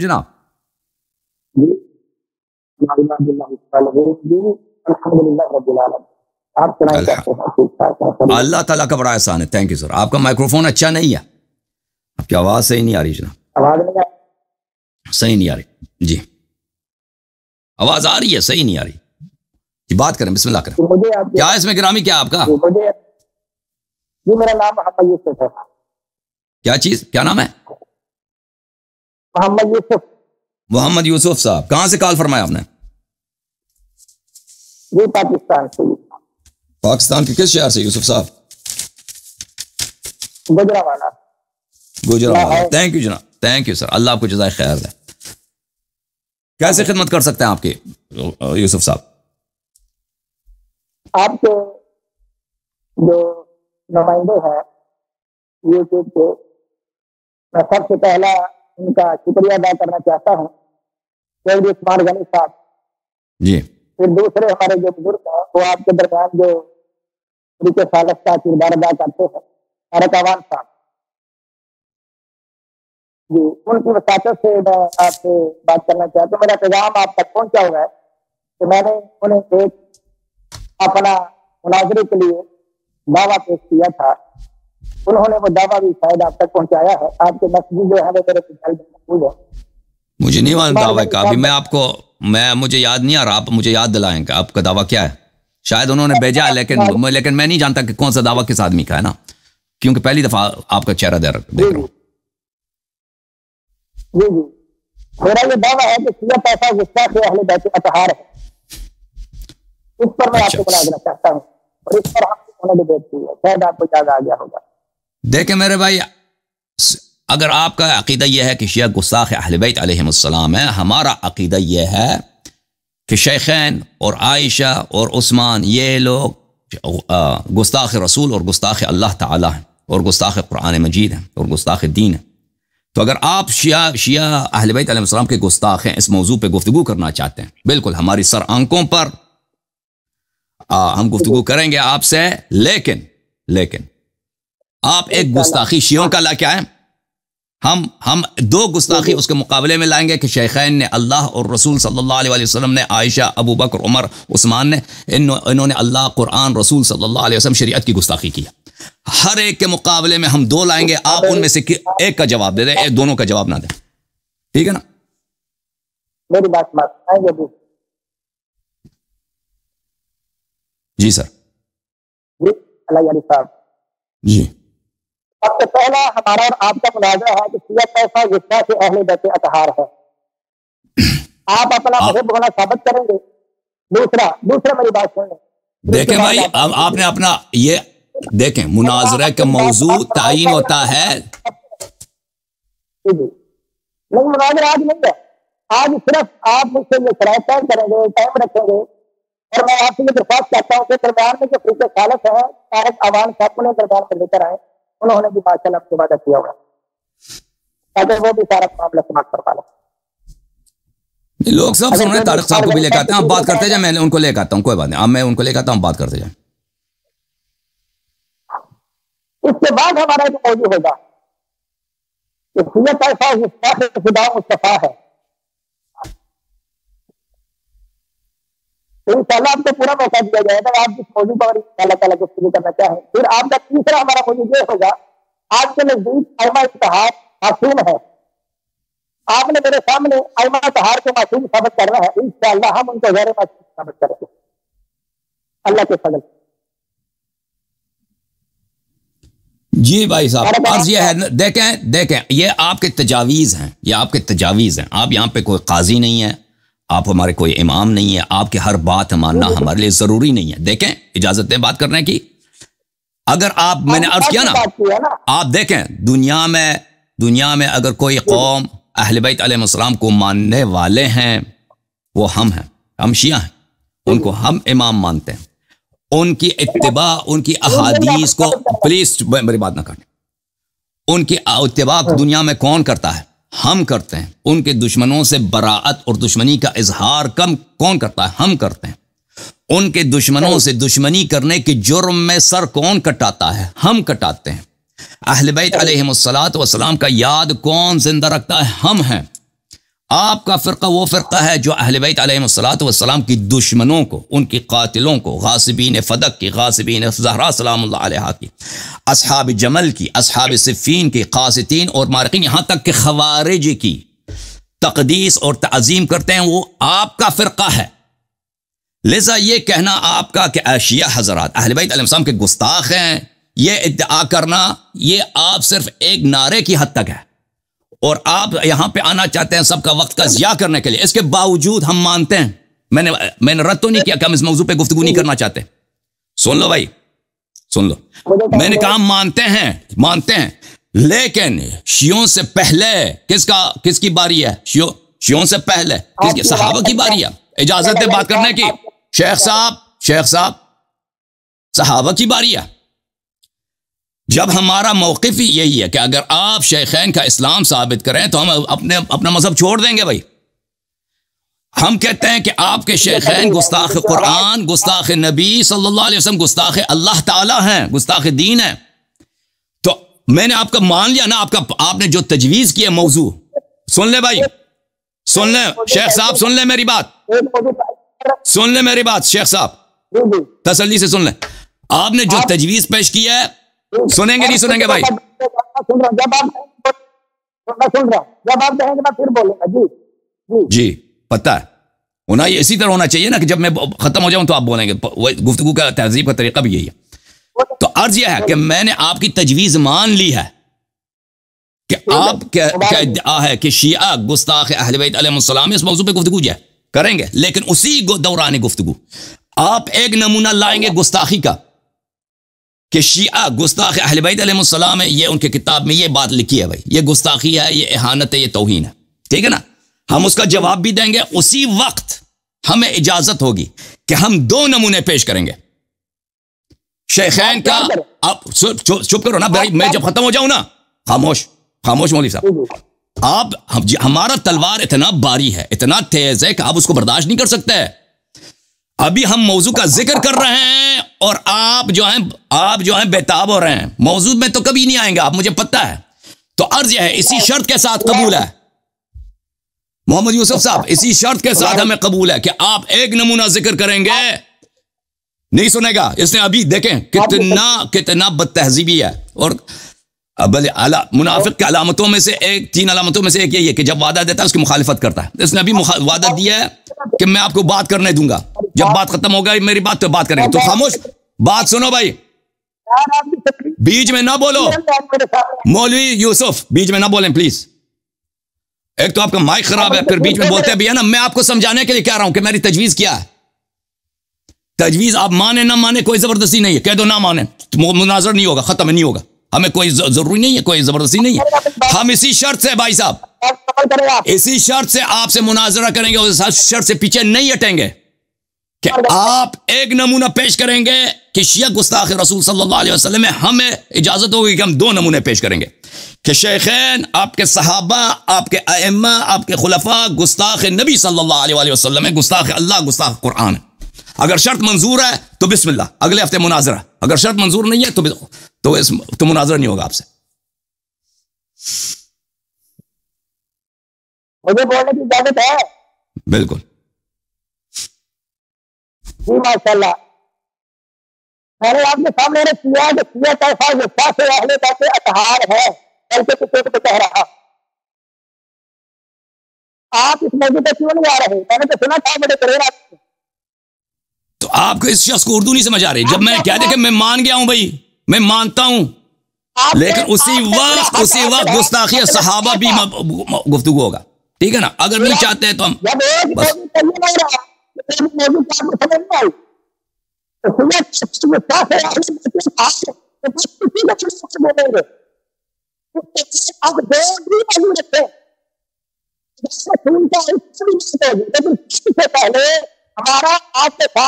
جناب؟ اللہ تعالیٰ کا بڑا احسان ہے. Thank you sir. آپ کا مائکرو فون اچھا نہیں ہے, آپ کی آواز صحیح نہیں آ رہی جناب, صحیح نہیں آ رہی. جی آواز آ رہی ہے, صحیح نہیں آ رہی جی. بات کریں, بسم اللہ کریں. کیا ہے اس میں گرامی, کیا آپ کا جی میرا نام محمد یوسف ہے. کیا چیز, کیا نام ہے؟ محمد یوسف. محمد یوسف صاحب, کہاں سے کال فرمایا آپ نے؟ جی پاکستان سے. پاکستان کے کس شہر سے یوسف صاحب؟ گجرانوالہ. گجرانوالہ. تھینک یو جناب, تھینک یو سر. اللہ آپ کو جزائے خیر دے. کیسے خدمت کر سکتے ہیں آپ کے یوسف صاحب؟ آپ کے جو نمائندے ہیں یوٹیوب کے, میں سب سے پہلا ان کا شکریہ ادا کرنا چاہتا ہوں, چودھری عثمان غنی صاحب جی. پھر دوسرے ہمارے جو بزرگ ہیں وہ آپ کے درمیان جو طریقے سالت کا کردار ادا کرتے ہیں, طارق عوان صاحب جی, ان کی وساطت سے میں آپ سے بات کرنا چاہتا ہوں. میرا پیغام آپ تک پہنچا ہوا ہے کہ میں نے انہیں ایک اپنا مناظرے کے لیے دعویٰ پیش کیا تھا. انہوں نے وہ دعویٰ بھی شاید آپ تک پہنچایا ہے. آپ کے مسجد جو ہے وہ میرے موجود ہے. مجھے نہیں معلوم دعویٰ کا, ابھی میں آپ کو مجھے یاد نہیں آ رہا, آپ مجھے یاد دلائیں کہ آپ کا دعویٰ کیا ہے. شاید انہوں نے بھیجا ہے, لیکن میں نہیں جانتا کہ کون سا دعویٰ کس آدمی کا ہے نا, کیونکہ پہلی دفعہ آپ کا چہرہ دیکھ رہا ہوں. جی جی, میرا یہ دعویٰ ہے کہ سیاہ پیسہ غصہ سے اہل بیت اطہار ہے. اس پر میں آپ کو مناظرہ چاہتا ہوں, اور اس پر انہوں نے بیت کی ہے, شاید آپ کو یاد آ گیا ہوگا. دیکھیں میرے بھائی, اگر آپ کا عقیدہ یہ ہے کہ شیعہ گستاخ اہل بیت علیہم السلام ہے, ہمارا عقیدہ یہ ہے کہ شیخین اور عائشہ اور عثمان یہ لوگ گستاخ رسول اور گستاخ اللہ تعالیٰ ہیں, اور گستاخ قرآن مجید ہیں, اور گستاخ دین ہیں. تو اگر آپ شیعہ اہل بیت علیہ السلام کے گستاخ ہیں, اس موضوع پہ گفتگو کرنا چاہتے ہیں, بالکل ہماری سر آنکھوں پر ہم گفتگو کریں گے آپ سے, لیکن آپ ایک گستاخی شیعوں کا لا کے آئیں, ہم دو گستاخی اس کے مقابلے میں لائیں گے کہ شیخین نے اللہ اور رسول صلی اللہ علیہ وسلم نے, عائشہ, ابو بکر, عمر, عثمان نے, انہوں نے اللہ, قرآن, رسول صلی اللہ علیہ وسلم, شریعت کی گستاخی کی. ہر ایک کے مقابلے میں ہم دو لائیں گے, آپ ان میں سے ایک کا جواب دے دیں, دونوں کا جواب نہ دیں, ٹھیک ہے نا؟ میری بات جی سر. جی اللہ علی صاحب جی, سب سے پہلا ہمارا اور آپ کا مناظرہ ہے کہ سیاہ پیسہ غصہ سے اہل بیت اطہار ہے. آپ اپنا محب ہونا ثابت کریں گے. دوسرا میری بات سن لیں. دیکھیں بھائی, آپ نے اپنا یہ دیکھیں, مناظرہ کا موضوع تعین ہوتا ہے. نہیں, مناظرہ آج نہیں ہے. آج صرف آپ مجھ سے یہ شرائط طے کریں گے, ٹائم رکھیں گے, اور میں آپ سے یہ درخواست کرتا ہوں کہ درمیان میں جو فریق خالص ہے, طارق عوان صاحب کو درمیان میں لے کر آئے. انہوں نے بھی ماشاء اللہ آپ سے وعدہ کیا ہوا, تاکہ وہ بھی سارا معاملہ سماعت کر پا لیں. لوگ سب سن رہے ہیں, طارق صاحب کو بھی لے کے آتے ہیں, آپ بات کرتے جائیں, میں ان کو لے کے آتا ہوں, کوئی بات نہیں, اب میں ان کو لے کے آتا ہوں, بات کرتے جائیں. اس کے بعد ہمارا ایک موضوع ہوگا کہ سیاہ پیسہ غصہ سے خدا مصطفیٰ ہے. انشاءاللہ آپ کو پورا موقع دیا جائے گا, آپ جس موضوع پر اللہ تعالیٰ گفتگو کرنا چاہیں. پھر آپ کا تیسرا ہمارا موضوع یہ ہوگا, آپ کے نزدیک ائمہ اتحاد معصوم ہے. آپ نے میرے سامنے ائمہ اتحاد کو معصوم ثابت کرنا ہے. انشاءاللہ ہم ان کو غیر معصوم ثابت کریں گے اللہ کے فضل. جی بھائی صاحب, عرض یہ ہے, دیکھیں یہ آپ کے تجاویز ہیں, آپ یہاں پہ کوئی قاضی نہیں ہے, آپ ہمارے کوئی امام نہیں ہے, آپ کی ہر بات ماننا ہمارے لیے ضروری نہیں ہے. دیکھیں, اجازت دیں بات کرنے کی. اگر آپ, میں نے عرض کیا نا, آپ دیکھیں دنیا میں اگر کوئی قوم اہل بیت علیہ السلام کو ماننے والے ہیں, وہ ہم ہیں, ہم شیعہ ہیں, ان کو ہم امام مانتے ہیں. ان کی اتباع, ان کی احادیث کو, پلیز میری بات نہ کریں, ان کی اتباع دنیا میں کون کرتا ہے؟ ہم کرتے ہیں. ان کے دشمنوں سے براعت اور دشمنی کا اظہار کون کرتا ہے؟ ہم کرتے ہیں. ان کے دشمنوں سے دشمنی کرنے کے جرم میں سر کون کٹاتا ہے؟ ہم کٹاتے ہیں. اہل بیت علیہم الصلوۃ والسلام کا یاد کون زندہ رکھتا ہے؟ ہم ہیں. آپ کا فرقہ وہ فرقہ ہے جو اہل بیت علیہم السلام کی دشمنوں کو، ان کی قاتلوں کو، غاصبین فدق کی، غاصبین زہرا سلام اللہ علیہا کی، اصحاب جمل کی، اصحاب صفین کی، قاسطین اور مارقین، یہاں تک کہ خوارج کی تقدیس اور تعظیم کرتے ہیں، وہ آپ کا فرقہ ہے۔ لذا یہ کہنا آپ کا کہ شیعہ حضرات اہل بیت علیہ السلام کے گستاخ ہیں، یہ ادعا کرنا، یہ آپ صرف ایک نعرے کی حد تک ہے، اور آپ یہاں پہ آنا چاہتے ہیں سب کا وقت کا ضیاع کرنے کے لیے۔ اس کے باوجود ہم مانتے ہیں، میں نے رد تو نہیں کیا کہ ہم اس موضوع پہ گفتگو نہیں کرنا چاہتے۔ سن لو بھائی، سن لو، میں نے کہا مانتے ہیں، لیکن شیعوں سے پہلے کس کی باری ہے؟ شیعوں سے پہلے کس کی؟ صحابہ کی باری ہے۔ اجازت ہے بات کرنے کی شیخ صاحب، صحابہ کی باری ہے۔ جب ہمارا موقف ہی یہی ہے کہ اگر آپ شیخین کا اسلام ثابت کریں تو ہم اپنا مذہب چھوڑ دیں گے بھائی۔ ہم کہتے ہیں کہ آپ کے شیخین گستاخ قرآن، گستاخ نبی صلی اللہ علیہ وسلم، گستاخ اللہ تعالی ہیں، گستاخ دین ہیں۔ تو میں نے آپ کا مان لیا نا، آپ نے جو تجویز کی ہے موضوع، سن لے بھائی، سن لیں شیخ صاحب، سن لیں میری بات شیخ صاحب، تسلی سے سن لیں۔ آپ نے جو تجویز پیش کی ہے، سنیں گے نہیں سنیں گے بھائی؟ جی پتہ ہے ہونا، یہ اسی طرح ہونا چاہیے نا کہ جب میں ختم ہو جاؤں تو آپ بولیں گے، گفتگو کا تہذیب کا طریقہ بھی یہی ہے۔ تو عرض یہ ہے کہ میں نے آپ کی تجویز مان لی ہے کہ آپ کا ادعا ہے کہ شیعہ گستاخ اہل بیت علیہ السلام، اس موضوع پہ گفتگو جو ہے کریں گے، لیکن اسی دوران گفتگو آپ ایک نمونہ لائیں گے گستاخی کا کہ شیعہ گستاخ اہل بیت علیہ السلام ہے، یہ ان کے کتاب میں یہ بات لکھی ہے بھائی، یہ گستاخی ہے، یہ اہانت ہے، یہ توہین ہے، ٹھیک ہے نا؟ ہم اس کا جواب بھی دیں گے، اسی وقت ہمیں اجازت ہوگی کہ ہم 2 نمونے پیش کریں گے شیخین کا۔ آپ چپ کرو نا بھائی، میں جب ختم ہو جاؤں نا، خاموش مولوی صاحب، ہمارا تلوار اتنا باری ہے، اتنا تیز ہے کہ آپ اس کو برداشت نہیں کر سکتے۔ ابھی ہم موضوع کا ذکر کر رہے ہیں اور آپ جو ہیں بےتاب ہو رہے ہیں، موضوع میں تو کبھی نہیں آئیں گے آپ، مجھے پتہ ہے۔ تو عرض یہ ہے، اسی شرط کے ساتھ قبول ہے محمد یوسف صاحب، اسی شرط کے ساتھ ہمیں قبول ہے کہ آپ ایک نمونہ ذکر کریں گے۔ نہیں سنے گا اس نے، ابھی دیکھیں کتنا بد تہذیبی ہے، اور منافق کی علامتوں میں سے 3 علامتوں میں سے ایک یہی ہے کہ جب وعدہ دیتا ہے اس کی مخالفت کرتا ہے۔ اس نے ابھی وعدہ دیا ہے کہ میں آپ کو بات کرنے دوں گا، جب بات ختم ہوگا میری بات تو بات کریں گے۔ تو خاموش، بات سنو بھائی، بیچ میں نہ بولو، مولوی یوسف بیچ میں نہ بولیں پلیز۔ ایک تو آپ کا مائک خراب ہے، پھر بیچ میں بولتے بھی ہے نا۔ میں آپ کو سمجھانے کے لیے کہہ رہا ہوں کہ میری تجویز کیا ہے۔ تجویز آپ مانے نہ مانے کوئی زبردستی نہیں ہے، کہہ دو نہ مانے، مناظر نہیں ہوگا، ختم نہیں ہوگا، ہمیں کوئی ضروری نہیں ہے، کوئی زبردستی نہیں ہے۔ ہم اسی شرط سے بھائی صاحب، اسی شرط سے آپ سے مناظرہ کریں گے، اس شرط سے پیچھے نہیں ہٹیں گے کہ آپ ایک نمونہ پیش کریں گے کہ شیعہ گستاخ رسول صلی اللہ علیہ وسلم میں ہمیں اجازت ہوگی کہ ہم 2 نمونے پیش کریں گے کہ شیخین، آپ کے صحابہ، آپ کے ائمہ، آپ کے خلفاء گستاخ نبی صلی اللہ علیہ وسلم ہے، گستاخ اللہ، گستاخ قرآن ہے۔ اگر شرط منظور ہے تو بسم اللہ، اگلے ہفتے مناظرہ۔ اگر شرط منظور نہیں ہے تو مناظرہ نہیں ہوگا آپ سے۔ مجھے بولنے کی اجازت ہے؟ بالکل جی ماشاءاللہ۔ میں نے آپ کے سامنے کیا کہ شیعہ طائفہ گستاخ اہل بیت اطہار ہے، بلکہ کسی کو کہہ رہا۔ آپ اس موضوع پہ کیوں نہیں آ رہے؟ میں نے تو سنا تھا بڑے کرے رہا۔ تو آپ کو اس شخص کو اردو نہیں سمجھ آ رہی؟ جب میں نے کہہ دیا کہ میں مان گیا ہوں بھائی، میں مانتا ہوں، لیکن اسی وقت گستاخی صحابہ بھی گفتگو ہوگا، ٹھیک ہے نا؟ اگر نہیں چاہتے تو ہم بس ہمارا آپ کے ساتھ